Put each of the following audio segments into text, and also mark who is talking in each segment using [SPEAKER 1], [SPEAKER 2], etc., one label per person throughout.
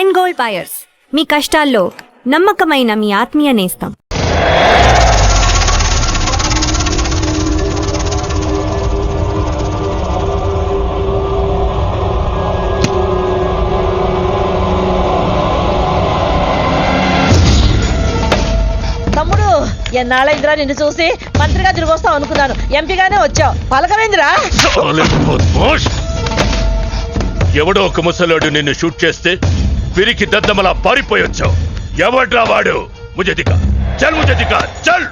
[SPEAKER 1] And gold buyers, మీ కష్టాల్లో నమ్మకమైన మీ ఆత్మీయ నేస్తం.
[SPEAKER 2] తమ్ముడు, ఎన్నాళ్ళైందిరా నిన్ను చూసి. మంత్రిగా తిరిగి వస్తావు అనుకున్నాను, ఎంపీగానే వచ్చావు. పలకవేందిరా?
[SPEAKER 3] ఎవడో ఒక ముసలోడు నిన్ను షూట్ చేస్తే పిరికి దద్దమలా పారిపోయొచ్చావు. ఎవడ్రా వాడు? ముझे दिखा, चल मुझे दिखा, चल.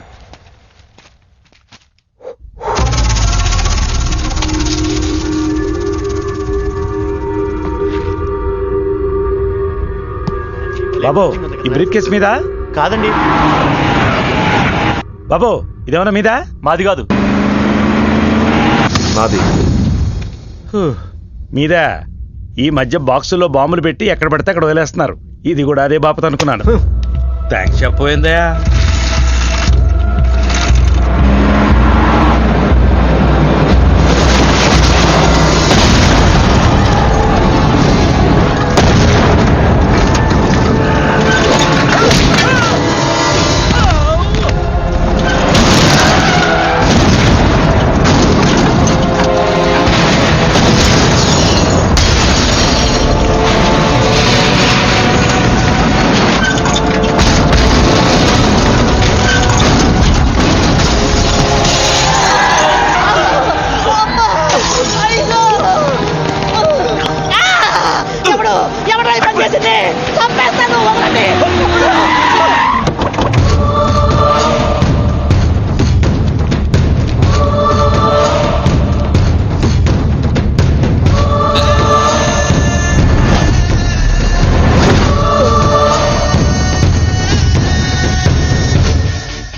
[SPEAKER 4] బాబు, ఈ బ్రీఫ్ కేస్ మీద
[SPEAKER 5] కాదండి.
[SPEAKER 4] బాబు, ఇదేమన్నా మీద?
[SPEAKER 5] మాది కాదు.
[SPEAKER 4] మాది మీద. ఈ మధ్య బాక్సుల్లో బాంబులు పెట్టి ఎక్కడ పడితే అక్కడ వదిలేస్తున్నారు. ఇది కూడా అదే బాపత అనుకున్నాను. థ్యాంక్స్ చెప్పపోయిందయా.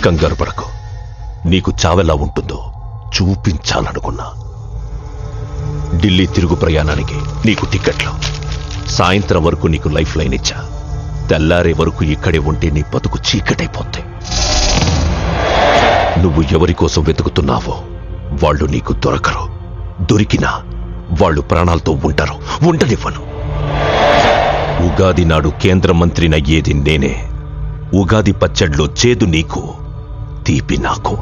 [SPEAKER 3] కంగారు పడకు. నీకు చావెలా ఉంటుందో చూపించాలనుకున్నా. ఢిల్లీ తిరుగు ప్రయాణానికి నీకు టిక్కెట్లు. సాయంత్రం వరకు నీకు లైఫ్ లైన్ ఇచ్చా. తెల్లారే వరకు ఇక్కడే ఉంటే నీ బతుకు చీకటైపోద్ది. నువ్వు ఎవరి కోసం వెతుకుతున్నావో వాళ్ళు నీకు దొరకరు. దొరికినా వాళ్ళు ప్రాణాలతో ఉంటారు. ఉండనివ్వను. ఉగాది నాడు కేంద్ర మంత్రినయ్యేది నేనే. ఉగాది పచ్చడ్లో చేదు నీకు, తీపి నాకు.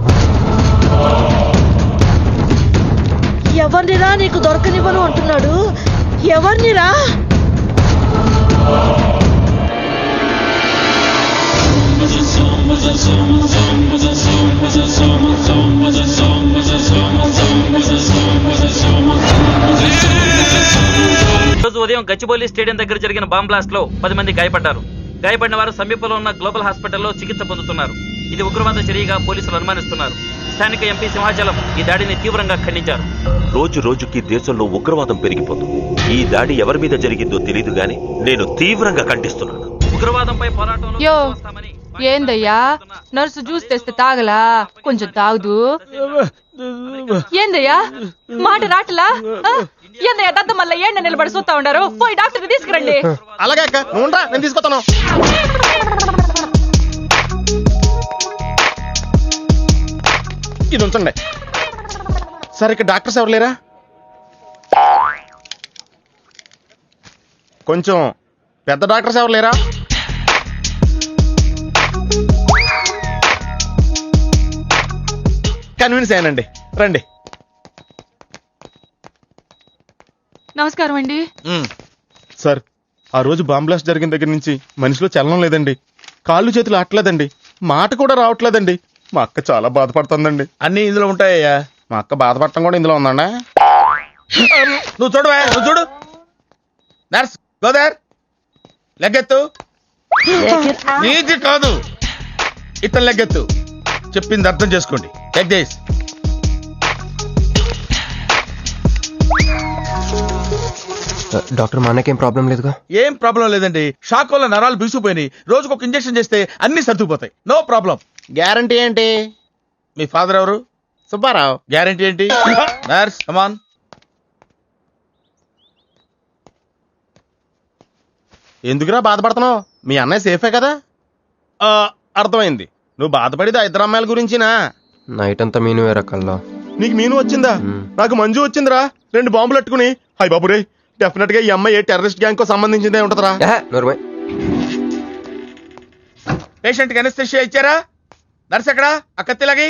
[SPEAKER 2] ఎవరినిరా నీకు దొరకనివ్వను అంటున్నాడు? ఎవరినిరా?
[SPEAKER 6] రోజు ఉదయం గచ్చిబౌలి స్టేడియం దగ్గర జరిగిన బాంబ్ బ్లాస్ట్ లో 10 మంది గాయపడ్డారు. గాయపడిన వారు సమీపంలో ఉన్న గ్లోబల్ హాస్పిటల్లో చికిత్స పొందుతున్నారు. ఇది ఉగ్రవాద చర్యగా పోలీసులు అనుమానిస్తున్నారు. స్థానిక ఎంపీ సింహాచలం ఈ దాడిని తీవ్రంగా ఖండించారు.
[SPEAKER 3] రోజు రోజుకి దేశంలో ఉగ్రవాదం పెరిగిపోతుంది. ఈ దాడి ఎవరి మీద జరిగిందో తెలియదు గాని నేను తీవ్రంగా ఖండిస్తున్నాను.
[SPEAKER 6] ఉగ్రవాదంపై పోరాటంలో
[SPEAKER 7] యో ఏందయ్యా, నర్సు జ్యూస్ తెస్తే తాగలా? కొంచెం తాగుదు. ఏందయ్యా మాట రాటలా? ఏందయ్యా దద్ద మళ్ళీ ఏండ నిలబడి చూస్తా ఉండారు? పోయి డాక్టర్ తీసుకురండి.
[SPEAKER 5] అలాగే అక్క, నువ్వు నేను తీసుకొస్తాను. ఇది ఉంచండి. సరే, ఇక్కడ డాక్టర్స్ ఎవరు లేరా? కొంచెం పెద్ద డాక్టర్స్ ఎవరు లేరా? కన్విన్స్ అయ్యానండి, రండి.
[SPEAKER 7] నమస్కారం అండి.
[SPEAKER 5] సార్, ఆ రోజు బాంబ్ బ్లాస్ట్ జరిగిన దగ్గర నుంచి మనిషిలో చలనం లేదండి. కాళ్ళు చేతులు ఆటలేదండి. మాట కూడా రావట్లేదండి. మా అక్క చాలా బాధపడుతుందండి.
[SPEAKER 8] అన్ని ఇందులో ఉంటాయ్యా.
[SPEAKER 5] మా అక్క బాధపడటం కూడా ఇందులో ఉందండి.
[SPEAKER 8] నువ్వు చూడు, నువ్వు చూడు. నర్స్ గోదార్, లెగ్గెత్తు. నీది కాదు, ఇతను లెగ్గెత్తు. చెప్పింది అర్థం చేసుకోండి. Take this.
[SPEAKER 9] డాక్టర్, మా అన్నకేం ప్రాబ్లం లేదుగా?
[SPEAKER 8] ఏం ప్రాబ్లం లేదండి. షాక్ వల్ల నరాలు బిగుసిపోయినాయి. రోజుకు ఒక ఇంజెక్షన్ చేస్తే అన్ని సర్దుకుపోతాయి. No problem.
[SPEAKER 5] గ్యారంటీ ఏంటి?
[SPEAKER 8] మీ ఫాదర్ ఎవరు?
[SPEAKER 5] సుబ్బారావు.
[SPEAKER 8] గ్యారంటీ ఏంటి? నర్స్ కమాన్.
[SPEAKER 5] ఎందుకురా బాధపడుతున్నావు? మీ అన్నయ్య సేఫే కదా? అర్థమైంది. నువ్వు బాధపడేది ఆ ఇద్దరు అమ్మాయిల గురించినా?
[SPEAKER 9] నైట్ అంతా మీను వేరే కల్లా.
[SPEAKER 5] నీకు మీను వచ్చిందా? నాకు మంజు వచ్చిందిరా. 2 బాంబులు అట్టుకుని. హాయ్ బాబు రే, డెఫినెట్ గా ఈ అమ్మాయి ఏ టెర్రరిస్ట్ గ్యాంగ్ కో సంబంధించిందే ఉంటదరా.
[SPEAKER 9] నోర్మై.
[SPEAKER 8] పేషెంట్ కి అనస్థిషియా ఇచ్చారా? నర్స్ ఎక్కడా? ఆ కత్తిలాగి.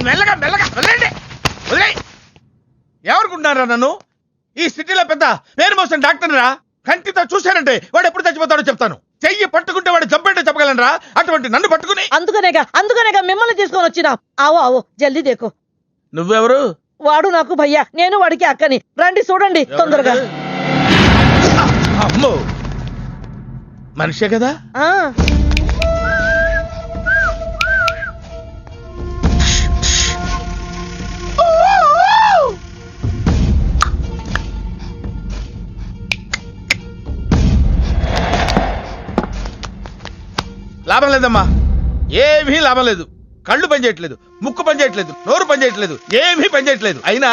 [SPEAKER 8] మెల్లగా మెల్లగా వదిలేండి, వదిలే. ఎవరుకుంటున్నారా నన్ను? ఈ సిటీలో పెద్ద పేరు మోసిన డాక్టర్ రా. కంటితో చూశానంటే వాడు ఎప్పుడు చచ్చిపోతాడో చెప్తాను. చెయ్యి పట్టుకుంటే వాడు చంపేంటే చెప్పగలనరా? అటువంటి నన్ను పట్టుకుని.
[SPEAKER 2] అందుకనేగా మిమ్మల్ని తీసుకొని వచ్చినా. ఆవో ఆవో జల్దీ దేకో.
[SPEAKER 8] నువ్వెవరు?
[SPEAKER 2] వాడు నాకు భయ్యా, నేను వాడికి అక్కని. రండి చూడండి తొందరగా.
[SPEAKER 8] అమ్మో, మనిషే కదా?
[SPEAKER 2] ఆ
[SPEAKER 8] లాభం లేదమ్మా, ఏమీ లాభం లేదు. కళ్ళు పనిచేయట్లేదు, ముక్కు పనిచేయట్లేదు, నోరు పనిచేయట్లేదు, ఏమీ పనిచేయట్లేదు. అయినా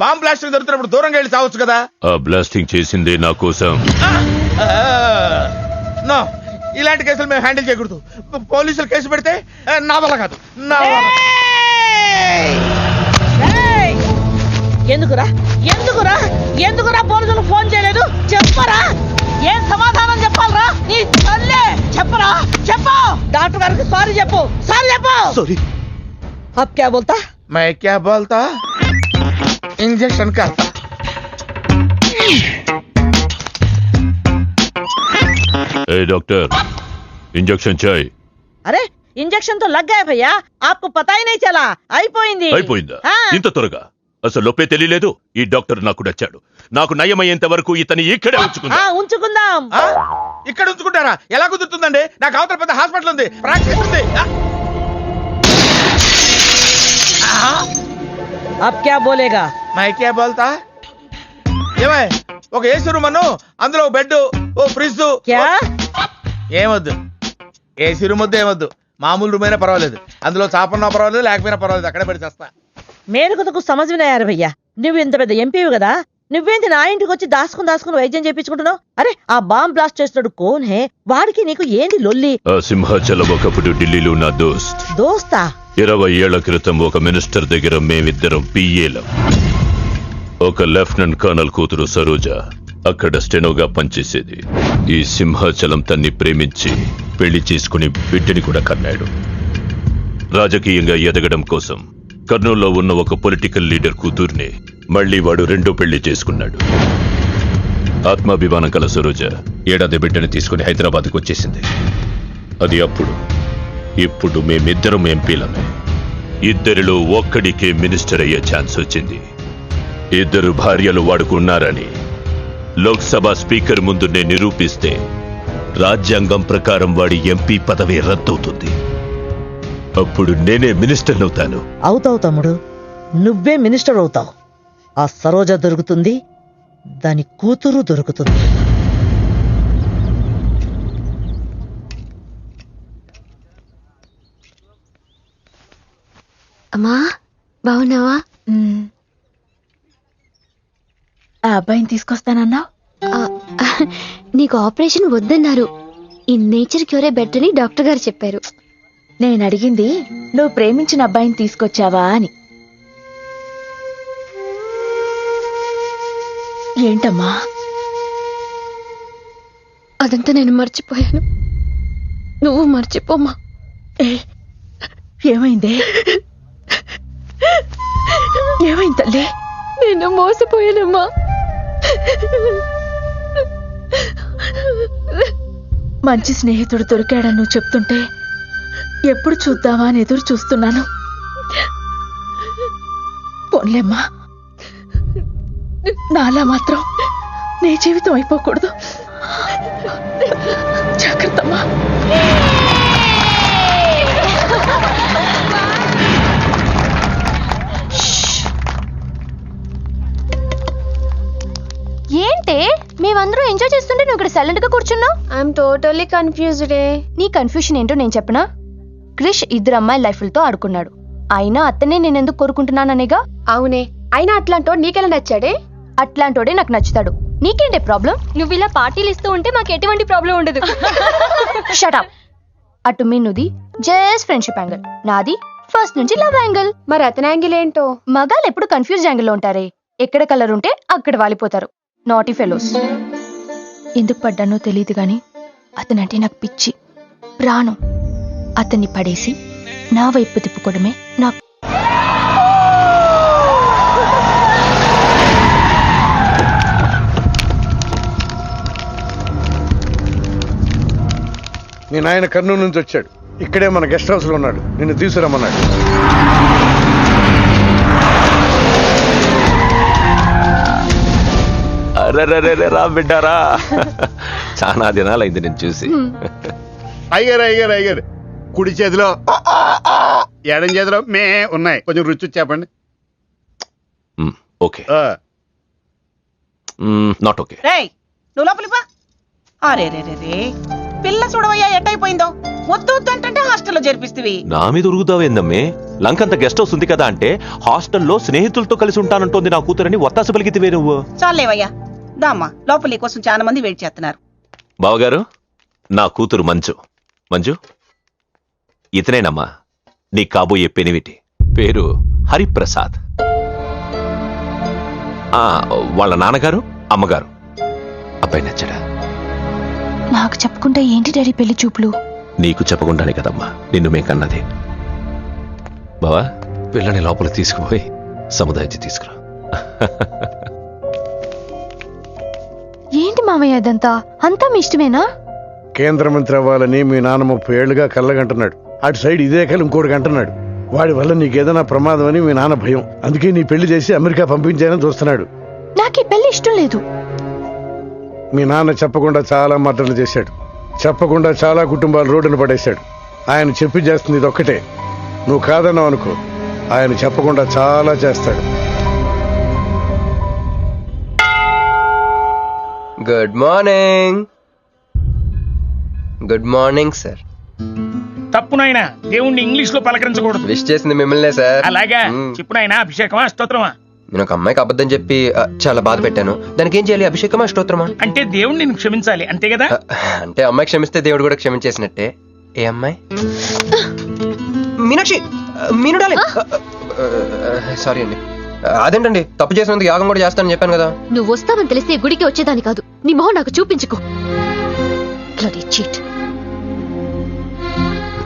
[SPEAKER 8] బాంబ్ బ్లాస్టింగ్ జరుగుతున్నప్పుడు దూరంగా వెళ్ళి చావచ్చు కదా.
[SPEAKER 3] ఆ బ్లాస్టింగ్ చేసిందే నా కోసం.
[SPEAKER 8] నో, ఇలాంటి కేసులు మేము హ్యాండిల్ చేయకూడదు. పోలీసులు కేసు పెడితే నా వల్ల కాదు, నా వల్ల.
[SPEAKER 2] ఎందుకురా పోలీసులు ఫోన్ చేయలేదు? చెప్పరా, ఏం సమాధానం చెప్పాలరా? నీ తల్లే చెప్పరా, చెప్పు. డాక్టర్ గారికి సారీ చెప్పు, సారీ చెప్పు.
[SPEAKER 5] సారీ.
[SPEAKER 2] అబ్ క్యా బోల్తా?
[SPEAKER 8] मैं क्या बोलता? इंजेक्शन करता.
[SPEAKER 3] ఏ డాక్టర్, ఇంజెక్షన్ చాయ్.
[SPEAKER 2] అరే ఇంజెక్షన్ తో లగ్ గయా భయ్యా, ఆప్కో పతా హీ నహీ చలా. అయిపోయింది.
[SPEAKER 3] అయిపోయిందా?
[SPEAKER 2] ఆ.
[SPEAKER 3] ఇంత త్వరగా? అసలు లోపే తెలియలేదు. ఈ డాక్టర్ నాకు నచ్చాడు. నాకు నయమయ్యేంత వరకు ఇతని ఇక్కడే ఉంచుకుందా.
[SPEAKER 2] ఉంచుకుందాం.
[SPEAKER 8] ఇక్కడ ఉంచుకుంటారా? ఎలా కుదురుతుందండి? నాకు అవతల పెద్ద హాస్పిటల్ ఉంది, ప్రాక్టీస్ ఉంది.
[SPEAKER 2] అబ్ క్యా బోలేగా?
[SPEAKER 8] मैं क्या बोलता? ఏమై, ఒక ఏసీ రూమ్ అను, అందులో బెడ్, ఓ ఫ్రిడ్జ్.
[SPEAKER 2] క్యా?
[SPEAKER 8] ఏమొద్దు, ఏసీ రూమ్ వద్దు, ఏమొద్దు. మామూలు రూమ్ అయినా పర్వాలేదు, అందులో చాపన్నా పర్వాలేదు, లేకపోయినా పర్వాలేదు, అక్కడే పడి చేస్తా.
[SPEAKER 2] మేరకు తకు సమజ్ వినాయారు భయ్యా. నువ్వు ఇంత పెద్ద ఎంపీవి కదా, నువ్వేంటి నా ఇంటికి వచ్చి దాసుకుని వైద్యం చేయించుకుంటున్నావు? అరే ఆ బాంబ్ బ్లాస్ట్ చేస్తున్నాడు కోన్ హే, వాడికి నీకు ఏంటి లొల్లి?
[SPEAKER 3] ఆ సింహాచలం ఒకప్పుడు ఢిల్లీలో నా దోస్త్.
[SPEAKER 2] దోస్తా?
[SPEAKER 3] 20 ఏళ్ల క్రితం ఒక మినిస్టర్ దగ్గర మేమిద్దరం పిఏలం. ఒక లెఫ్టినెంట్ కర్నల్ కూతురు సరోజ అక్కడ స్టెనోగా పనిచేసేది. ఈ సింహాచలం తన్ని ప్రేమించి పెళ్లి చేసుకుని బిడ్డని కూడా కన్నాడు. రాజకీయంగా ఎదగడం కోసం కర్నూల్లో ఉన్న ఒక పొలిటికల్ లీడర్ కూతుర్ని మళ్లీ వాడు రెండో పెళ్లి చేసుకున్నాడు. ఆత్మాభిమానం కల సరోజ ఏడాది బిడ్డని తీసుకుని హైదరాబాద్కు వచ్చేసింది. అది అప్పుడు. ఇప్పుడు మేమిద్దరం ఎంపీలమే. ఇద్దరిలో ఒక్కడికే మినిస్టర్ అయ్యే ఛాన్స్ వచ్చింది. ఇద్దరు భార్యలు వాడుకున్నారని లోక్సభ స్పీకర్ ముందు నేను నిరూపిస్తే రాజ్యాంగం ప్రకారం వాడి ఎంపీ పదవి రద్దవుతుంది. అప్పుడు నేనే మినిస్టర్ అవుతాను.
[SPEAKER 2] అవుతావు తమ్ముడు, నువ్వే మినిస్టర్ అవుతావు. ఆ సరోజ దొరుకుతుంది, దాని కూతురు దొరుకుతుంది.
[SPEAKER 10] అమ్మా బాగున్నావా?
[SPEAKER 7] ఆ అబ్బాయిని తీసుకొస్తానన్నావు.
[SPEAKER 10] నీకు ఆపరేషన్ వద్దన్నారు. ఈ నేచర్ క్యూరే బెటర్ అని డాక్టర్ గారు చెప్పారు.
[SPEAKER 7] నేను అడిగింది నువ్వు ప్రేమించిన అబ్బాయిని తీసుకొచ్చావా అని. ఏంటమ్మా?
[SPEAKER 10] అదంతా నేను మర్చిపోయాను. నువ్వు మర్చిపోమ్మా.
[SPEAKER 7] ఏమైందే? ఏమైంది తల్లి?
[SPEAKER 10] నేను మోసపోయానమ్మా.
[SPEAKER 7] మంచి స్నేహితుడు దొరికాడని నువ్వు చెప్తుంటే ఎప్పుడు చూద్దామా అని ఎదురు చూస్తున్నాను. పోన్లేమ్మా, నాలా మాత్రం నీ జీవితం అయిపోకూడదు. జాగ్రత్తమ్మా.
[SPEAKER 10] ఏంటే మేమందరం ఎంజాయ్ చేస్తుంటే నువ్వు ఇక్కడ సైలెంట్ గా కూర్చున్నావు? I'm totally confused. నీ కన్ఫ్యూషన్ ఏంటో నేను చెప్పనా? క్రిష్ ఇద్దరు అమ్మాయి లైఫ్లతో ఆడుకున్నాడు. అయినా అతనే నేనెందుకు కోరుకుంటున్నాననేగా. అవునే, అయినా అట్లాంటోడు నీకెలా నచ్చాడే? అట్లాంటోడే నాకు నచ్చుతాడు. నీకేంటే ప్రాబ్లం? నువ్వు ఇలా పార్టీలు ఇస్తూ ఉంటే మాకు ఎటువంటి ప్రాబ్లం ఉండదు. Shut up. అటు మిన్నుది జస్ట్ ఫ్రెండ్షిప్ యాంగిల్. నాది ఫస్ట్ నుంచి లవ్ యాంగిల్. మరి అతని యాంగిల్ ఏంటో? మగాళ్ళు ఎప్పుడు కన్ఫ్యూజ్ యాంగిల్లో ఉంటారే. ఎక్కడ కలర్ ఉంటే అక్కడ వాలిపోతారు. Naughty fellows. ఎందుకు పడ్డానో తెలియదు గాని అతనంటే నాకు పిచ్చి, ప్రాణం. అతన్ని పడేసి నా వైపు తిప్పుకోవడమే నాకు.
[SPEAKER 8] మీ నాయన కర్నూలు నుంచి వచ్చాడు. ఇక్కడే మన గెస్ట్ హౌస్ లో ఉన్నాడు. నిన్ను తీసుకురమ్మన్నాడు.
[SPEAKER 3] అరే రా బిడ్డారా, చాలా దినాలైంది నేను చూసి.
[SPEAKER 8] అయ్యారు కుడి చేతిలో ఎడం చేతిలో మే ఉన్నాయి. కొంచెం రుచి చెప్పండి.
[SPEAKER 3] Okay, not okay.
[SPEAKER 2] రేయ్ నువ్వు లోపలికి పా. అరే రే రే రే పిల్ల చూడవయ్యా ఎట్టయిపోయిందో. వద్దు వద్దు అంటే హాస్టల్లో చేర్పిస్తేవి.
[SPEAKER 3] నా మీద ఉరుగుతావేందమ్మే? లంకంత గెస్ట్ హౌస్ ఉంది కదా అంటే హాస్టల్లో స్నేహితులతో కలిసి ఉంటానంటోంది నా కూతురని ఒత్తాస పలికితివే నువ్వు.
[SPEAKER 2] చాలేవయ్యా, దామ్మా లోపలి కోసం చాలా మంది వెయిట్ చేస్తున్నారు.
[SPEAKER 3] బావగారు, నా కూతురు మంజు. మంజు, ఇతనేనమ్మా నీ కాబోయే పెనివిటి. పేరు హరిప్రసాద్. వాళ్ళ నాన్నగారు అమ్మగారు. అబ్బాయి నచ్చడా?
[SPEAKER 10] నాకు చెప్పకుండా ఏంటి డాడీ పెళ్లి చూపులు?
[SPEAKER 3] నీకు చెప్పకుండానే కదమ్మా నిన్ను మే కన్నది. బావా, పిల్లని లోపల తీసుకుపోయి సముదాయించి తీసుకురా.
[SPEAKER 10] ఏంటి మామయ్య ఇదంతా? అంతా మీ ఇష్టమేనా?
[SPEAKER 8] కేంద్ర మంత్రి అవ్వాలని మీ నాన్న 30 ఏళ్లుగా కళ్ళగంటున్నాడు. అటు సైడ్ ఇదే కళ ఇంకోటికి అంటున్నాడు. వాడి వల్ల నీకేదైనా ప్రమాదం అని మీ నాన్న భయం. అందుకే నీ పెళ్లి చేసి అమెరికా పంపించాలని చూస్తున్నాడు.
[SPEAKER 10] నాకు ఈ పెళ్లి ఇష్టం లేదు.
[SPEAKER 8] మీ నాన్న చెప్పకుండా చాలా మర్డర్లు చేశాడు. చెప్పకుండా చాలా కుటుంబాలు రోడ్డున పడేశాడు. ఆయన చెప్పి చేస్తుంది ఇదొక్కటే. నువ్వు కాదన్నావు అనుకో, ఆయన చెప్పకుండా చాలా చేస్తాడు.
[SPEAKER 9] Good morning. Good morning sir.
[SPEAKER 4] తప్పు నాయనా, దేవుణ్ణి ఇంగ్లీష్ లో పలకరించకూడదు.
[SPEAKER 9] విష్ చేసింది మిమ్మల్నే సార్.
[SPEAKER 4] అలాగా చెప్పు నాయనా. అభిషేకమా స్తోత్రమా?
[SPEAKER 9] నేను ఒక అమ్మాయికి అబద్ధం చెప్పి చాలా బాధ పెట్టాను. దానికి ఏం చేయాలి? అభిషేకమా స్తోత్రమా?
[SPEAKER 4] అంటే దేవుణ్ణి నిన్ను క్షమించాలి అంతే కదా?
[SPEAKER 9] అంటే అమ్మాయి క్షమిస్తే దేవుడు కూడా క్షమించేసినట్టే. ఏ అమ్మాయి? మీనాక్షి. మీనుడాలి. సారీ అండి. అదేంటండి, తప్పు చేసినందుకు యాగం కూడా చేస్తానని చెప్పాను కదా.
[SPEAKER 10] నువ్వు వస్తావని తెలిస్తే గుడికి వచ్చేదాని కాదు. నీ మొహం నాకు చూపించుకో.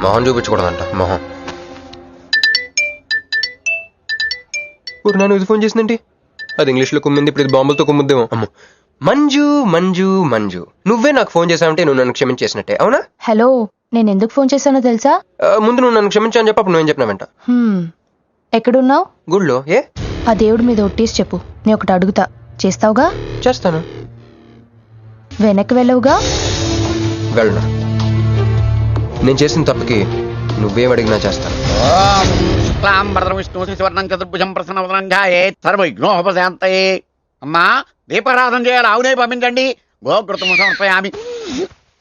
[SPEAKER 9] మొహం చూపించకూడదంట. మొహం. నన్ను ఇది ఫోన్ చేసిందండి. అది ఇంగ్లీష్ లో కుమ్మింది, ఇప్పుడు ఇది బాంబులతో కుమ్ముద్దేమో. అమ్మో. మంజు మంజు మంజు, నువ్వే నాకు ఫోన్ చేసావంటే నువ్వు నన్ను క్షమించేసినట్టే, అవునా?
[SPEAKER 10] హలో, నేను ఎందుకు ఫోన్ చేశానో తెలుసా?
[SPEAKER 9] ముందు నువ్వు నన్ను క్షమించాను చెప్పు, అప్పుడు నువ్వేం చెప్పినావంట.
[SPEAKER 10] ఎక్కడున్నావు?
[SPEAKER 9] గుళ్ళో. ఏ?
[SPEAKER 10] ఆ దేవుడి మీద ఒట్టేసి చెప్పు. నేను ఒకటి అడుగుతా, చేస్తావుగా?
[SPEAKER 9] చేస్తాను.
[SPEAKER 10] వెనక్కి వెళ్ళవుగా?
[SPEAKER 9] వెళ్ళను. నేను చేసిన తప్పుకి నువ్వేం అడిగినా చేస్తాను.
[SPEAKER 8] అమ్మా, దీపారాధన చేయాలి. ఆవునే పంపించండి. గోకృతము సమర్పయామి.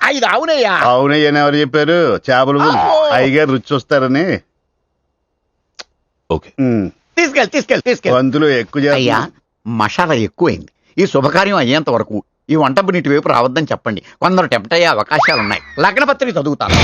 [SPEAKER 8] 5 ఆవునయ్యా.
[SPEAKER 5] అవునయ్యని ఎవరు చెప్పారు? చేపలు అయ్యగారు రుచి చూస్తారని.
[SPEAKER 3] ఓకే,
[SPEAKER 8] తీసుకెళ్ళి
[SPEAKER 5] వంతులు ఎక్కువ
[SPEAKER 11] అయ్యా, మసాలా ఎక్కువైంది. ఈ శుభకార్యం అయ్యేంత వరకు ఈ వంట నీటి వైపు రావద్దని చెప్పండి. కొందరు టెంప్ట్ అయ్యే అవకాశాలున్నాయి. లగ్నపత్రిక చదువుతాను.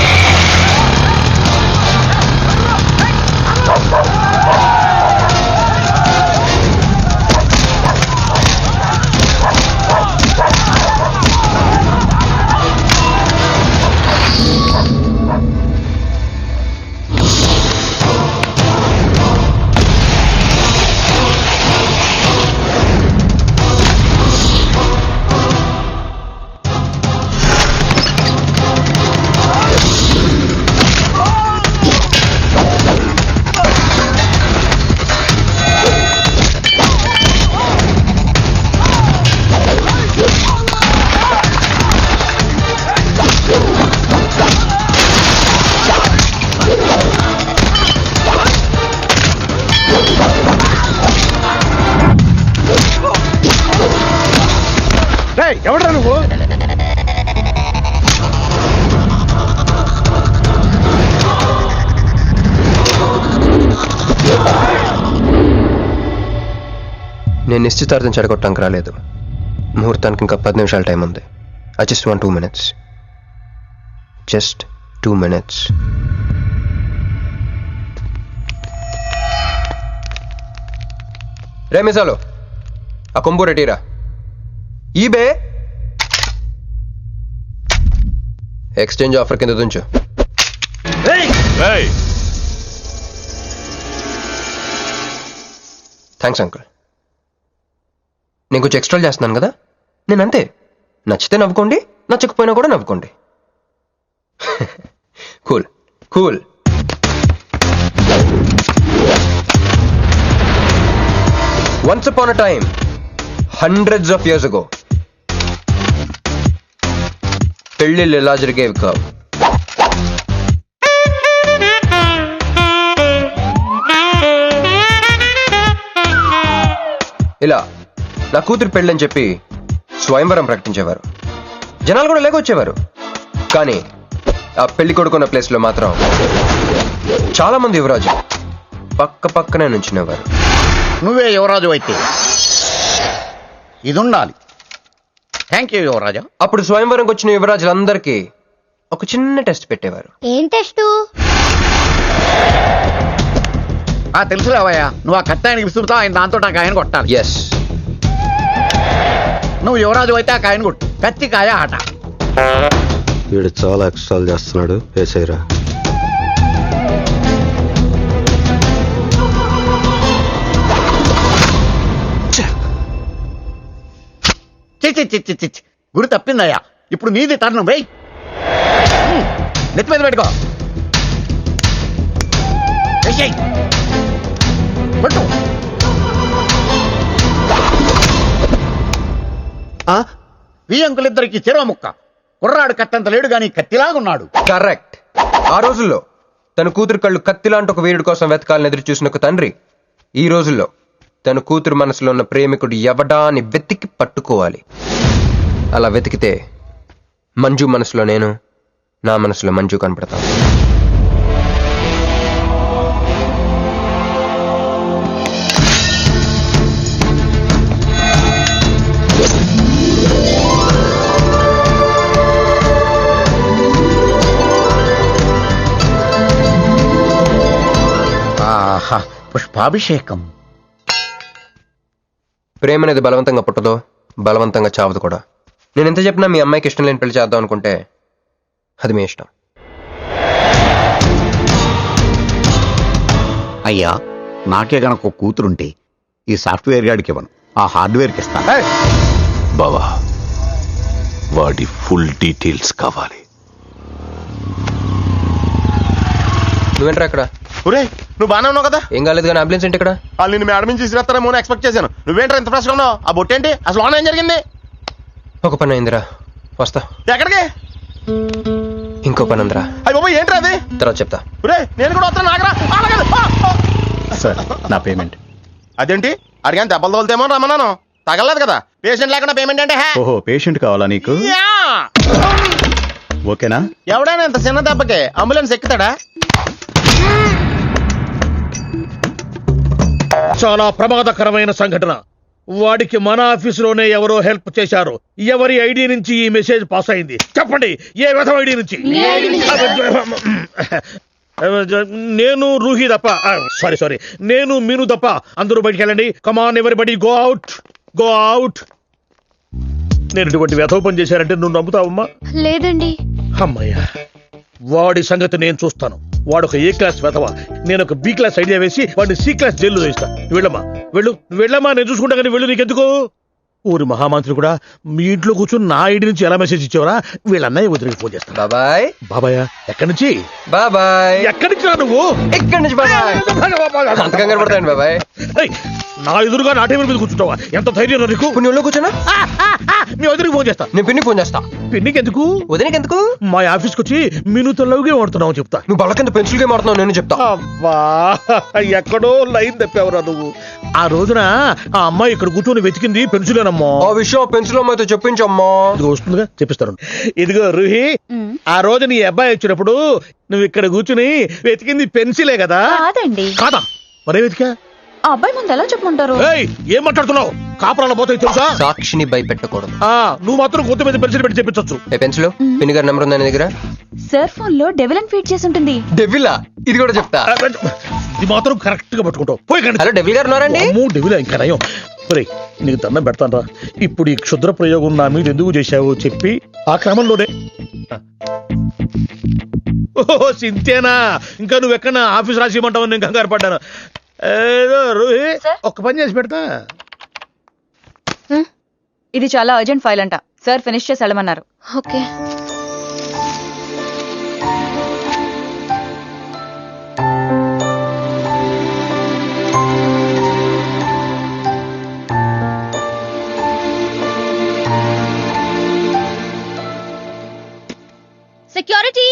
[SPEAKER 8] ఎవడ్రా నువ్వు?
[SPEAKER 9] నేను నిశ్చితార్థం చెడగొట్టడానికి రాలేదు. ముహూర్తానికి ఇంకా 10 నిమిషాల టైం ఉంది. I just want 2 minutes. Just 2 minutes. రే మిసాలు ఆ కొంబు రెటీరా ఈ బే ఎక్స్చేంజ్ ఆఫర్ కింద తుంచు
[SPEAKER 3] ఏయ్,
[SPEAKER 9] థ్యాంక్స్ అంకుల్. నేను కొంచెం ఎక్స్ట్రా చేస్తున్నాను కదా, నేను అంతే. నచ్చితే నవ్వుకోండి, నచ్చకపోయినా కూడా నవ్వుకోండి. Cool cool. Once upon a time, hundreds of years ago, పెళ్ళిళ్ళు ఎలా జరిగేవి కావు. ఇలా నా కూతురు పెళ్ళని చెప్పి స్వయంవరం ప్రకటించేవారు. జనాలు కూడా లేకొచ్చేవారు. కానీ ఆ పెళ్లి కొడుకున్న ప్లేస్ లో మాత్రం చాలా మంది యువరాజు పక్క పక్కనే నుంచునేవారు.
[SPEAKER 11] నువ్వే యువరాజు అయితే ఇది ఉండాలి. థ్యాంక్ యూ యువరాజా.
[SPEAKER 9] అప్పుడు స్వయంవరంకి వచ్చిన యువరాజులందరికీ ఒక చిన్న టెస్ట్ పెట్టేవారు.
[SPEAKER 10] ఏం టెస్ట్?
[SPEAKER 11] తెలుసులేవయ్యా, నువ్వు ఆ కత్తాయనికి విసురుతావు, ఆయన దాంతో ఆ కాయను కొట్టాలి.
[SPEAKER 9] ఎస్,
[SPEAKER 11] నువ్వు యువరాజు అయితే ఆ కాయను కొట్టు. కత్తి కాయ ఆట.
[SPEAKER 12] వీడు చాలా ఎక్స్ట్రాలు చేస్తున్నాడు. వేసేయరా.
[SPEAKER 11] చి గురి తప్పిందయ్యా. ఇప్పుడు నీది టర్న్. వెయ్, నెత్తి మీద పెట్టుకో. వెయ్యి. పట్టు. ఈ అంకులిద్దరికి చెరవ ముక్క. కుర్రాడు కత్తంత లేడు గాని కత్తిలాగున్నాడు.
[SPEAKER 9] కరెక్ట్. ఆ రోజుల్లో తన కూతురు కళ్ళు కత్తిలాంటి ఒక వీరుడి కోసం వెతకాలని ఎదురు చూసిన ఒక తండ్రి ఈ రోజుల్లో తన కూతురు మనసులో ఉన్న ప్రేమికుడు ఎవడా అని వెతికి పట్టుకోవాలి. అలా వెతికితే మంజు మనసులో నేను, నా మనసులో మంజు కనపడతాను.
[SPEAKER 11] ఆహా, పుష్పాభిషేకం.
[SPEAKER 9] ప్రేమ అనేది బలవంతంగా పుట్టదో, బలవంతంగా చావదు కూడా. నేను ఎంత చెప్పినా మీ అమ్మాయికి ఇష్టం లేని పెళ్లి చేద్దాం అనుకుంటే అది మీ ఇష్టం.
[SPEAKER 11] అయ్యా, నాకే గనక ఒక కూతురుంటే ఈ సాఫ్ట్వేర్ గాడికి ఇవ్వను, ఆ హార్డ్వేర్కి ఇస్తాను.
[SPEAKER 3] బావా, వాడి ఫుల్ డీటెయిల్స్ కావాలి.
[SPEAKER 9] నువ్వేంట్రా ఇక్కడ?
[SPEAKER 5] ఒరే, నువ్వు బాగానే ఉన్నావు కదా?
[SPEAKER 9] ఏం కాలేదు కానీ అంబులెన్స్ ఏంటి ఇక్కడ?
[SPEAKER 5] వాళ్ళు నిన్ను మేడం నుంచి తీసుకురాస్తారేమో అని ఎక్స్పెక్ట్ చేశాను. నువ్వేంట్రా ఇంత ఫ్రెష్గా ఉన్నావు? ఆ బొట్టేంటి? అసలు లోన ఏం జరిగింది?
[SPEAKER 9] ఒక పని అయిందిరా, వస్తా.
[SPEAKER 5] ఎక్కడికి?
[SPEAKER 9] ఇంకో పని ఉందిరా,
[SPEAKER 5] అయ్యి బాబు, ఏంట్రా అది?
[SPEAKER 9] తర్వాత చెప్తా.
[SPEAKER 5] ఒరే, నేను కూడా వస్తాను. నాగరా
[SPEAKER 12] సార్, నా పేమెంట్.
[SPEAKER 5] అదేంటి? అడిగాను దెబ్బలు తోలుతేమో రమ్మన్నాను. తగలలేదు కదా. పేషెంట్ లేకుండా పేమెంట్ అంటే
[SPEAKER 12] ఓహో, పేషెంట్ కావాలా నీకు? ఓకేనా?
[SPEAKER 5] ఎవడైనా ఇంత చిన్న దెబ్బకి అంబులెన్స్ ఎక్కుతాడా?
[SPEAKER 8] చాలా ప్రమాదకరమైన సంఘటన. వాడికి మన ఆఫీసులోనే ఎవరో హెల్ప్ చేశారు. ఎవరి ఐడి నుంచి ఈ మెసేజ్ పాస్ అయింది? చెప్పండి, ఏ విధం ఐడి నుంచి? నేను రూహి తప్ప, సారీ, నేను మీను తప్ప అందరూ బయటికి వెళ్ళండి. Come on everybody, go out, go out. నేను ఇటువంటి వ్యథవ పని చేశానంటే నువ్వు నమ్ముతావమ్మా?
[SPEAKER 10] లేదండి.
[SPEAKER 8] అమ్మయ్యా, వాడి సంగతి నేను చూస్తాను. వాడు ఒక ఏ క్లాస్ వెధవ, నేను ఒక బి క్లాస్ ఐడియా వేసి వాడిని సి క్లాస్ జైల్లో వేస్తా. వెళ్ళమ్మా, వెళ్ళమ్మా, నేను చూసుకుంటా. కానీ వెళ్ళు, నీకెందుకు? ఊరి మహామంత్రి కూడా మీ ఇంట్లో కూర్చొని నా ఐడి నుంచి ఎలా మెసేజ్ ఇచ్చేవరా? వీళ్ళన్నయ్య వదిలికి ఫోన్ చేస్తాను.
[SPEAKER 9] బాబాయ్.
[SPEAKER 8] బాబాయ్ ఎక్కడి నుంచి?
[SPEAKER 9] బాబాయ్.
[SPEAKER 8] ఎక్కడి నుంచి రా నువ్వు?
[SPEAKER 9] ఇక్కడి నుంచి బాబాయ్. అంత కంగారు పడతాయండి బాబాయ్.
[SPEAKER 8] ఏయ్, నా ఎదురుగా నా టేబుల్ మీద కూర్చుంటావా? ఎంత ధైర్యం నీకు?
[SPEAKER 9] ఇప్పుడు నీ ఒళ్ళో కూర్చున్నా?
[SPEAKER 8] మీ వదిలికి ఫోన్ చేస్తా.
[SPEAKER 9] నేను పిన్నికి ఫోన్ చేస్తా.
[SPEAKER 8] పిన్నికి ఎందుకు?
[SPEAKER 9] వదినకి ఎందుకు?
[SPEAKER 8] మా ఆఫీస్కి వచ్చి మీనుతో లవ్గా వాడుతున్నావు చెప్తా.
[SPEAKER 9] నువ్వు బళ్ళ కింద పెన్సిల్ గేమ్ ఆడుతున్నావు, నేను చెప్తా.
[SPEAKER 8] అబ్బా, ఎక్కడో లైన్ తప్పావురా నువ్వు. ఆ రోజున ఆ అమ్మాయి ఇక్కడ కూర్చొని వెతికింది పెన్సిలేనమ్మా.
[SPEAKER 9] ఆ విషయం పెన్సిల్ అమ్మాయితో చెప్పించమ్మా.
[SPEAKER 8] ఇదిగో వస్తుందిగా, చెప్పిస్తాను. ఇదిగో రూహి, ఆ రోజు నీ అబ్బాయి వచ్చినప్పుడు నువ్వు ఇక్కడ కూర్చుని వెతికింది పెన్సిలే కదా?
[SPEAKER 7] కాదండి.
[SPEAKER 8] కాదా? మరే వెతికా?
[SPEAKER 7] ఆ అబ్బాయి ముందు ఎలా చెప్పమంటారు?
[SPEAKER 8] ఏయ్, ఏం మాట్లాడుతున్నావు? కాపురాల పోతాయి తెలుసా?
[SPEAKER 9] సాక్షిని భయపెట్టకూడదు.
[SPEAKER 8] నువ్వు మాత్రం కొత్త మీద పెన్సిల్ పెట్టి చెప్పించొచ్చు.
[SPEAKER 9] ఏ పెన్సిల్? పిన్ని గారి నెంబర్ ఉందా నీ దగ్గర?
[SPEAKER 7] సార్ ఫోన్ లో డెవిల్ అని ఫీడ్ చేసి ఉంటుంది.
[SPEAKER 9] డెవిలా? ఇది కూడా చెప్తా.
[SPEAKER 8] ఇది మాత్రం కరెక్ట్ గా పట్టుకుంటావు. పోయి కండి.
[SPEAKER 9] హలో డెవిల్ గారు ఉన్నారండి?
[SPEAKER 8] డెవిల్ ఇంకా నయం. ఒరేయ్, నీకు దండం పెడతాను రా. ఇప్పుడు ఈ క్షుద్ర ప్రయోగం నా మీద ఎందుకు చేశావో చెప్పి ఆ క్రమంలోనే. ఓహో సింతేనా? ఇంకా నువ్వెక్కడ ఆఫీస్ రాసిమంటావు? నేను కంగారు పడ్డాను. ఏదో రోహి ఒక్క పని చేసి పెడతా.
[SPEAKER 7] ఇది చాలా అర్జెంట్ ఫైల్ అంట. సార్ ఫినిష్ చేసి వెళ్ళమన్నారు.
[SPEAKER 10] ఓకే. సెక్యూరిటీ.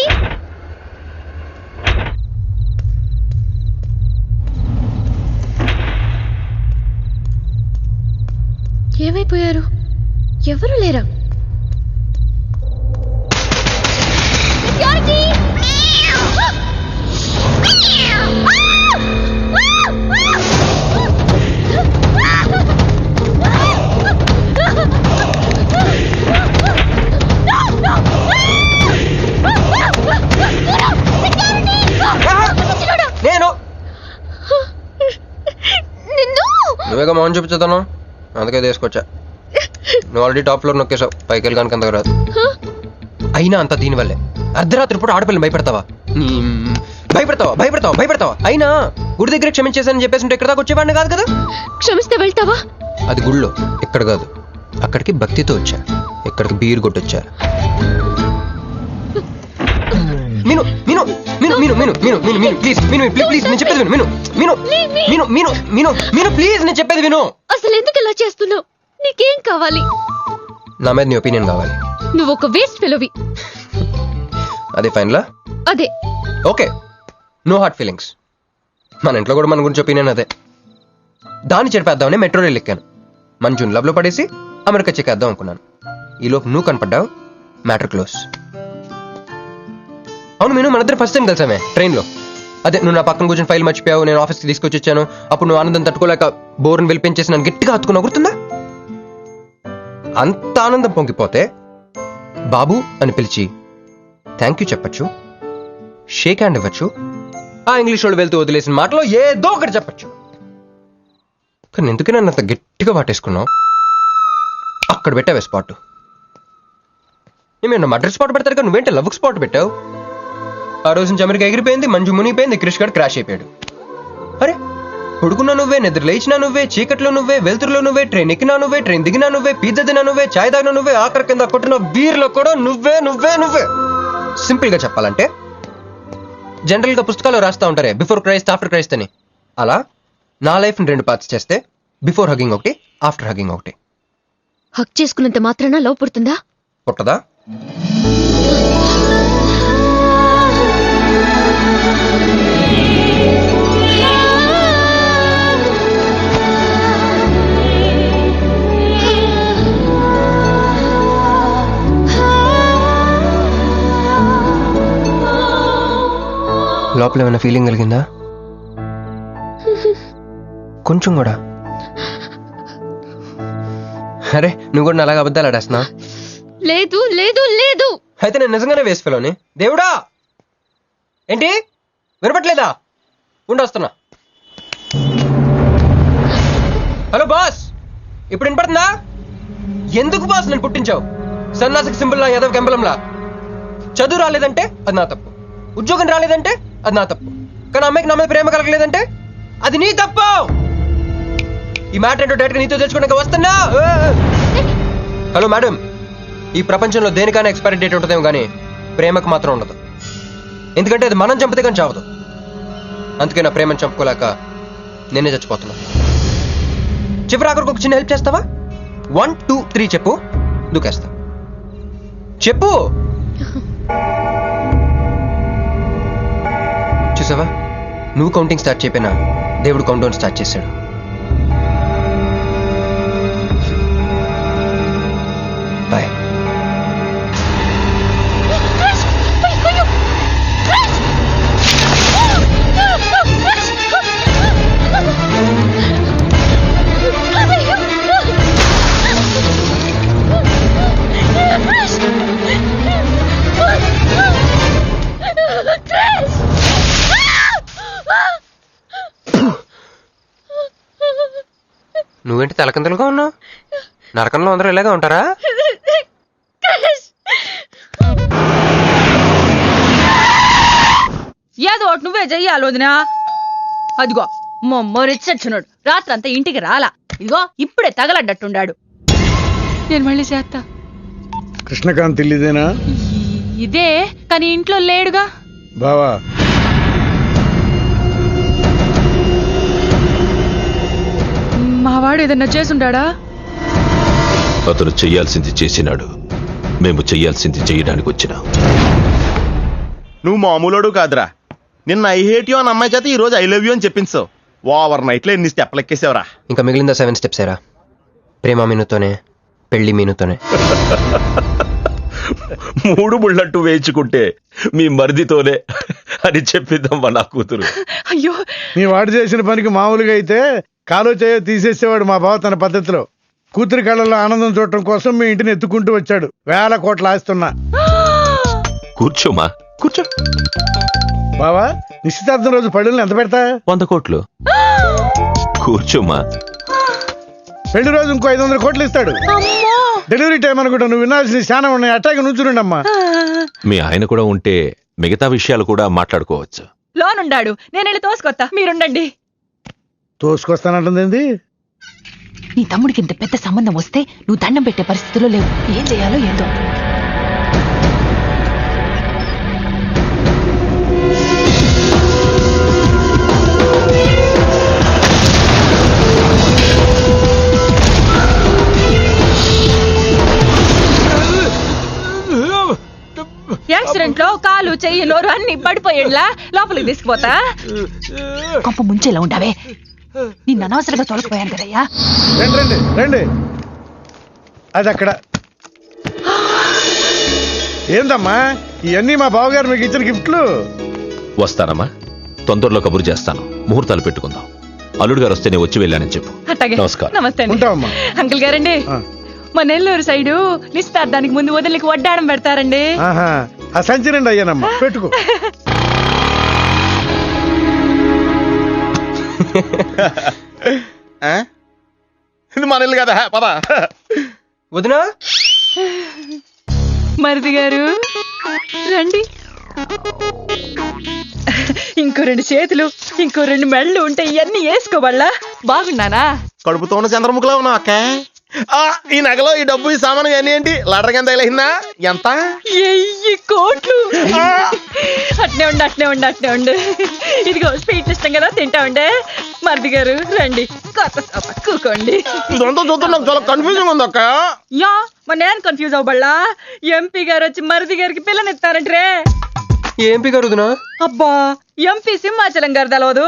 [SPEAKER 10] ఏమైపోయారు? ఎవరు లేరా? సెక్యూరిటీ.
[SPEAKER 9] నేను నువ్వేగా మౌన్ చూపించుతాను, అందుకే తీసుకొచ్చా. నువ్వు ఆల్రెడీ టాప్ ఫ్లోర్ నొక్కేసావు, పైకి వెళ్ళడానికి అంతగా రాదు. అయినా అంత దీనివల్లే అర్ధరాత్రి పూట ఆడపిల్లని భయపెడతావా? భయపెడతావా భయపెడతావా భయపెడతావా? అయినా గుడి దగ్గర క్షమించేసానని చెప్పేసి ఉంటే ఇక్కడ దాకా వచ్చేవాడిని కాదు కదా.
[SPEAKER 10] క్షమిస్తే వెళ్తావా? అది
[SPEAKER 9] గుళ్ళో, ఇక్కడ కాదు. అక్కడికి భక్తితో వచ్చా, ఇక్కడికి బీర్ కొట్టొచ్చా. మీను మీను మీను మీను మీను మీను మీను మీను ప్లీజ్ మీను ప్లీజ్ నేను చెప్పేది విను. మీను మీను మీను మీను మీను ప్లీజ్ నేను చెప్పేది విను.
[SPEAKER 10] అసలు ఎందుకు ఇలా చేస్తున్నావు? నీకేం కావాలి?
[SPEAKER 9] నా మీద నీ ఒపీనియన్ కావాలి.
[SPEAKER 10] నువ్వు ఒక వేస్ట్ ఫెలోవి.
[SPEAKER 9] అదే ఫైనలా?
[SPEAKER 10] అదే.
[SPEAKER 9] Okay, no heart feelings. మన ఇంట్లో కూడా మన గురించి ఒపీనియన్ అదే. దాన్ని చెరిపేద్దామని మెట్రో రైల్ ఎక్కాను. మంజుని లవ్ లో పడేసి అమెరికా చెక్కేద్దాం అనుకున్నాను. ఈలోపు నువ్వు కనపడ్డావు, మ్యాటర్ క్లోజ్. అవును మీను, మన ఇద్దరు ఫస్ట్ టైం కలిసామే ట్రైన్ లో. అదే నువ్వు నా పక్కన కూర్చొని ఫైల్ మర్చిపోయావు, నేను ఆఫీస్కి తీసుకొచ్చి వచ్చాను. అప్పుడు నువ్వు ఆనందం తట్టుకోలేక బోర్ని వెళ్ళిపించేసి నన్ను గట్టిగా హత్తుకున్నావు, గుర్తుందా? అంత ఆనందం పొంగిపోతే బాబు అని పిలిచి థ్యాంక్ యూ చెప్పచ్చు, షేక్ హ్యాండ్ ఇవ్వచ్చు, ఆ ఇంగ్లీష్ వాళ్ళు వెళ్తూ వదిలేసిన మాటలో ఏదో ఒకటి చెప్పచ్చు. కానీ ఎందుకు నన్ను అంత గట్టిగా వాటేసుకున్నావు? అక్కడ పెట్టావే స్పాట్. నేను మర్డర్ స్పాట్ పెడతారు కదా, నువ్వేంటి లవ్ స్పాట్ పెట్టావు? ఆ రోజు నుంచి అమెరికా ఎగిరిపోయింది, మంజు మునిగిపోయింది, క్రిష్ గారు క్రాష్ అయిపోయాడు. అరే పడుకున్నా నువ్వే, నిద్ర లేచినా నువ్వే, చీకట్లో నువ్వే, వెలుతురులో నువ్వే, ట్రైన్ ఎక్కినా నువ్వే, ట్రైన్ దిగినా నువ్వే, పిజ్జా తినా నువ్వే, చాయ్ తాగినా నువ్వే, ఆఖరి కింద కొట్టిన బీర్లో కూడా నువ్వే నువ్వే నువ్వే. సింపుల్ గా చెప్పాలంటే జనరల్ గా పుస్తకాలు రాస్తా ఉంటారే బిఫోర్ క్రైస్ట్ ఆఫ్టర్ క్రైస్ట్ అని, అలా నా లైఫ్ ని 2 పార్ట్స్ చేస్తే బిఫోర్ హగింగ్ ఒకటి, ఆఫ్టర్ హగింగ్ ఒకటి.
[SPEAKER 10] హక్ చేసుకున్నంత మాత్రాన లవ్ పుడుతుందా?
[SPEAKER 9] పుట్టదా? లోపల ఏమైనా ఫీలింగ్ కలిగిందా? కొంచెం కూడా? అరే నువ్వు కూడా అలాగే అబద్ధాలు ఆడేస్తున్నా?
[SPEAKER 10] లేదు లేదు లేదు.
[SPEAKER 9] అయితే నేను నిజంగానే వేసుకెళ్ళని. దేవుడా ఏంటి వినపట్లేదా? ఉండొస్తున్నా. హలో బాస్, ఇప్పుడు వినపడుతుందా? ఎందుకు బాస్ నేను పుట్టించావు? సన్నాసికి సింబల్ లా, యాదవ్ కెంబలంలా. చదువు రాలేదంటే అది నా తప్పు, ఉద్యోగం రాలేదంటే అది నా తప్పు, కానీ అమ్మాయికి నా మీద ప్రేమ కలగలేదంటే అది నీ తప్పు. ఈ మ్యాటర్ ఏంటో డైరెక్ట్గా నీతో తెచ్చుకోవడానికి వస్తున్నా. హలో మేడం, ఈ ప్రపంచంలో దేనికైనా ఎక్స్పైరీ డేట్ ఉంటుందేమో కానీ ప్రేమకు మాత్రం ఉండదు. ఎందుకంటే అది మనం చంపితే కానీ చావదు. అందుకే నా ప్రేమను చంపుకోలేక నేనే చచ్చిపోతున్నా. చివరి ఆఖరికి ఒక చిన్న హెల్ప్ చేస్తావా? 1 2 3 చెప్పు, దూకేస్తా. చెప్పు. చూసావా, నువ్వు కౌంటింగ్ స్టార్ట్ చేయపోయినా దేవుడు కౌంట్ డౌన్ స్టార్ట్ చేశాడు. బాయ్. నువ్వేంటి తలకిందులుగా ఉన్నావు? నరకంలో అందరూ ఇలాగే ఉంటారా?
[SPEAKER 7] ఏదో ఒకటి నువ్వే చెయ్యాలి వదినా. అదిగో మొమ్మరిచ్చచ్చున్నాడు, రాత్రంతా ఇంటికి రాలా. ఇదిగో ఇప్పుడే తగలడ్డట్టుండాడు. నేను మళ్ళీ చేస్తా.
[SPEAKER 8] కృష్ణకాంత్ ఇల్లుదేనా?
[SPEAKER 7] ఇదే, కానీ ఇంట్లో లేడుగా.
[SPEAKER 8] బావా,
[SPEAKER 7] మావాడు ఏదన్నా చేసుంటాడా?
[SPEAKER 3] అతను చెయ్యాల్సింది చేసినాడు, మేము చెయ్యాల్సింది చేయడానికి వచ్చినా.
[SPEAKER 5] నువ్వు మామూలుడు కాదురా. నిన్న ఐ హేట్ యూ అని అమ్మాయి చేత ఈ రోజు ఐ లవ్ యూ అని చెప్పించావు. ఓవర్ నైట్ లో ఎన్ని స్టెప్లు ఎక్కేసావురా.
[SPEAKER 9] ఇంకా మిగిలిందా 7 స్టెప్స్ ఏరా? ప్రేమ మీనుతోనే, పెళ్లి మీనుతోనే.
[SPEAKER 3] 3 ముళ్ళట్టు వేయించుకుంటే మీ మరిదితోనే అని చెప్పిద్దాం నా కూతురు.
[SPEAKER 7] అయ్యో,
[SPEAKER 8] మీ వాడు చేసిన పనికి మామూలుగా అయితే కాలో చేయో తీసేసేవాడు మా బావ తన పద్ధతిలో. కూతురి కళ్ళలో ఆనందం చూడటం కోసం మీ ఇంటిని ఎత్తుకుంటూ వచ్చాడు. 1000 కోట్లు ఆస్తున్నా.
[SPEAKER 3] కూర్చోమా, కూర్చో.
[SPEAKER 8] బావా, నిశ్చితార్థం రోజు పళ్ళుల్ని ఎంత పెడతా?
[SPEAKER 3] 100 కోట్లు. కూర్చోమా.
[SPEAKER 8] పెళ్లి రోజు ఇంకో 500 కోట్లు ఇస్తాడు. డెలివరీ టైం అనుకుంటా. నువ్వు వినాల్సిన చాలా ఉన్నాయి. అట్టాగే నుంచుండమ్మా.
[SPEAKER 3] మీ ఆయన కూడా ఉంటే మిగతా విషయాలు కూడా మాట్లాడుకోవచ్చు.
[SPEAKER 7] లోనుండాడు, నేను వెళ్ళి తోసుకొత్తా, మీరుండండి.
[SPEAKER 8] తోసుకొస్తానంటుంది.
[SPEAKER 7] నీ తమ్ముడికి ఇంత పెద్ద సంబంధం వస్తే నువ్వు దండం పెట్టే పరిస్థితిలో లేవు. ఏం చేయాలో ఏందో. యాక్సిడెంట్ లో కాలు, చెయ్యి, నోరు అన్ని పడిపోయేలా లోపలికి తీసుకుపోతా. కొంప ముంచేలా ఉండవే. నిన్ను అనవసరంగా తోలకపోయాను కదయ్యా.
[SPEAKER 8] రండి రండి రండి. అది అక్కడ. ఏందమ్మా ఇవన్నీ మా బావగారు మీకు ఇచ్చిన గిఫ్ట్లు?
[SPEAKER 3] వస్తానమ్మా, తొందరలో కబురు చేస్తాను. ముహూర్తాలు పెట్టుకుందాం. అల్లుడు గారు వస్తే నేను వచ్చి వెళ్ళానని చెప్పు.
[SPEAKER 7] అట్టాగే.
[SPEAKER 3] నమస్కారం.
[SPEAKER 7] నమస్తే అండి.
[SPEAKER 8] ఉంటావమ్మా.
[SPEAKER 7] అంకుల్ గారండి, మా నెల్లూరు సైడు నిశ్చితార్థానికి ముందు వదిలికి వడ్డాడం పెడతారండి.
[SPEAKER 8] ఆహా, ఆ సంచి నిండి అయ్యానమ్మా, పెట్టుకో.
[SPEAKER 5] ఇది మన ఇల్లు కదా, పదా.
[SPEAKER 9] వదినా,
[SPEAKER 7] మరిది గారు రండి. ఇంకో 2 చేతులు, ఇంకో 2 మెళ్ళు ఉంటే ఇవన్నీ వేసుకోవాలా? బాగున్నానా?
[SPEAKER 5] కడుపుతో ఉన్న చంద్రముఖిలో ఉన్నావు అక్క. ఈ నగలో ఈ డబ్బు ఈ సామాను అన్ని ఏంటి? లడర్ కింద తగిలిందా? ఎంత?
[SPEAKER 7] 1000 కోట్లు. అట్నే ఉండు, అట్నే ఉండు, అట్నే ఉండు. ఇదిగో స్వీట్ ఇష్టం కదా, తింటా ఉండే. మరిది గారు రండి, కొత్త సోఫా కూకోండి.
[SPEAKER 5] ఇదంతా చూస్తే నాకు చాలా కన్ఫ్యూజింగ్ ఉంది అక్క.
[SPEAKER 7] యా, మరి నేను కన్ఫ్యూజ్ అవ్వబల్లా. ఎంపీ గారు వచ్చి మరిది గారికి పిల్లనిస్తారంటే.
[SPEAKER 9] ఏంపీ గారు వదినా?
[SPEAKER 7] అబ్బా, ఎంపీ సింహాచలం గారు తెలవదు?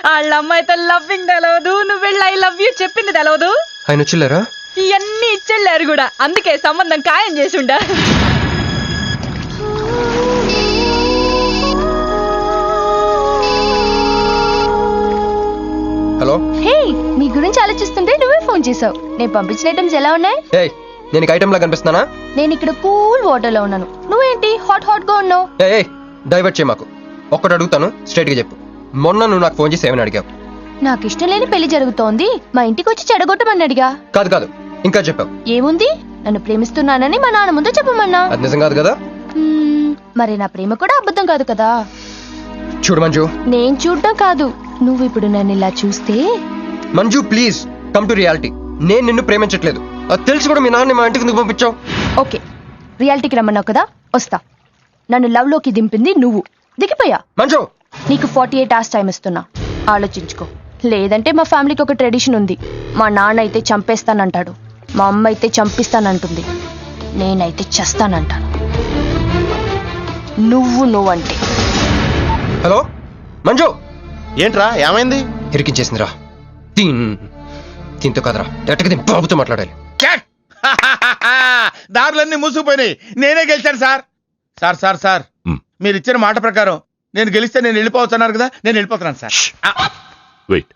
[SPEAKER 7] వాళ్ళ అమ్మాయితో లవ్వింగ్ తెలవదు, నువ్వు వెళ్ళి ఐ లవ్ యూ చెప్పింది తెలవదు.
[SPEAKER 9] ఆయన వచ్చిల్లారా?
[SPEAKER 7] ఇవన్నీ ఇచ్చెళ్ళారు కూడా, అందుకే సంబంధం ఖాయం చేసుండా.
[SPEAKER 9] హలో.
[SPEAKER 10] హే, నీ గురించి ఆలోచిస్తుంటే నువ్వే ఫోన్ చేసావు. నేను పంపించిన ఐటమ్స్ ఎలా ఉన్నాయి?
[SPEAKER 9] ఏయ్, నేను ఐటమ్ లా కనిపిస్తున్నానా?
[SPEAKER 10] నేను ఇక్కడ కూల్ వాటర్ లో ఉన్నాను, నువ్వేంటి హాట్ హాట్ గా ఉన్నావు?
[SPEAKER 9] ఏయ్, డైవర్ట్ చేయ మాకు. ఒక్కటి అడుగుతాను, స్ట్రైట్ గా చెప్పు. మొన్న నువ్వు నాకు ఫోన్ చేసి ఏమని అడిగావు?
[SPEAKER 10] నాకు ఇష్టం లేని పెళ్లి జరుగుతోంది, మా ఇంటికి వచ్చి చెడగొట్టమని అడిగా.
[SPEAKER 9] కాదు కాదు, ఇంకా చెప్పావు.
[SPEAKER 10] ఏముంది, నన్ను ప్రేమిస్తున్నానని మా నాన్న ముందు చెప్పమన్నా.
[SPEAKER 9] అది నిజం కాదు కదా?
[SPEAKER 10] మరి నా ప్రేమ కూడా అబద్ధం కాదు కదా?
[SPEAKER 9] చూడు మంజు.
[SPEAKER 10] నేను చూడడం కాదు, నువ్వు ఇప్పుడు నన్ను ఇలా చూస్తే.
[SPEAKER 9] Manju please come to reality. నేను నిన్ను ప్రేమించట్లేదు, అది తెలిసి కూడా మీ నాన్న మా ఇంటికి ఎందుకు పంపించావు?
[SPEAKER 10] ఓకే, రియాలిటీకి రమ్మన్నావు కదా, వస్తా. నన్ను లవ్ లోకి దింపింది నువ్వు, దిగిపోయా.
[SPEAKER 9] మంజు,
[SPEAKER 10] నీకు 48 hours టైం ఇస్తున్నా, ఆలోచించుకో. లేదంటే మా ఫ్యామిలీకి ఒక ట్రెడిషన్ ఉంది. మా నాన్న అయితే చంపేస్తానంటాడు, మా అమ్మ అయితే చంపిస్తానంటుంది, నేనైతే చస్తానంటాను. నువ్వంటే.
[SPEAKER 9] హలో మంజు.
[SPEAKER 5] ఏంట్రా, ఏమైంది?
[SPEAKER 9] ఇరికించేసిందిరా. దీంతో కదరా, డైరెక్ట్గా బాబుతో మాట్లాడాలి.
[SPEAKER 8] దారులన్నీ మూసుకుపోయినాయి. నేనే గెలిచాను సార్. సార్ సార్ సార్, మీరు ఇచ్చిన మాట ప్రకారం నేను గెలిస్తే నేను వెళ్ళిపోవచ్చు అన్నారు కదా, నేను వెళ్ళిపోతున్నాను సార్.
[SPEAKER 3] వెయిట్.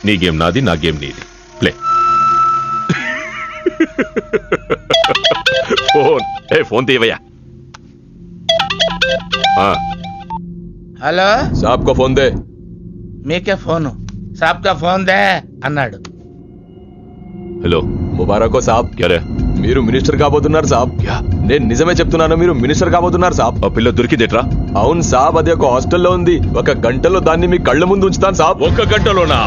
[SPEAKER 3] నీ గేమ్ నాది, నా గేమ్ నీది. ప్లే. ఫోన్ తీవయ్యా.
[SPEAKER 8] హలో,
[SPEAKER 3] సాబ్ కో ఫోన్ దే.
[SPEAKER 8] మీకే ఫోను సాబ్కా ఫోన్ దే అన్నాడు.
[SPEAKER 3] హలో
[SPEAKER 13] ముబారకో సాబ్
[SPEAKER 3] క్యారే
[SPEAKER 13] మీరు మినిస్టర్ కాబోతున్నారు సాబ్. నేను నిజమే చెప్తున్నాను, మీరు మినిస్టర్ కాబోతున్నారు సాబ్.
[SPEAKER 3] ఆ పిల్ల దొరికిందేట్రా?
[SPEAKER 13] అవును సాబ్, అది ఒక హాస్టల్లో ఉంది. 1 గంటలో దాన్ని మీ కళ్ళ ముందు ఉంచుతాను సాబ్.
[SPEAKER 3] 1 గంటలోనా?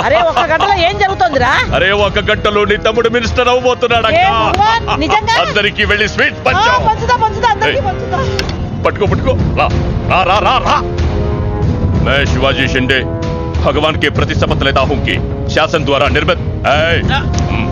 [SPEAKER 2] అరే 1 గంటలో ఏం జరుగుతుందిరా?
[SPEAKER 3] అరే 1 గంటలో నీ తమ్ముడు మినిస్టర్ అవ్వబోతున్నాడు
[SPEAKER 2] ఏ భగవాన్, నిజంగా?
[SPEAKER 3] అందరికి వెళ్ళి స్వీట్
[SPEAKER 2] ఆ, పంచుదా అందరికీ పంచుదా.
[SPEAKER 3] पटको रा रा रा रा रा मैं शिवाजी शिंदे भगवान के प्रति शपथ लेता हूं कि शासन द्वारा निर्मित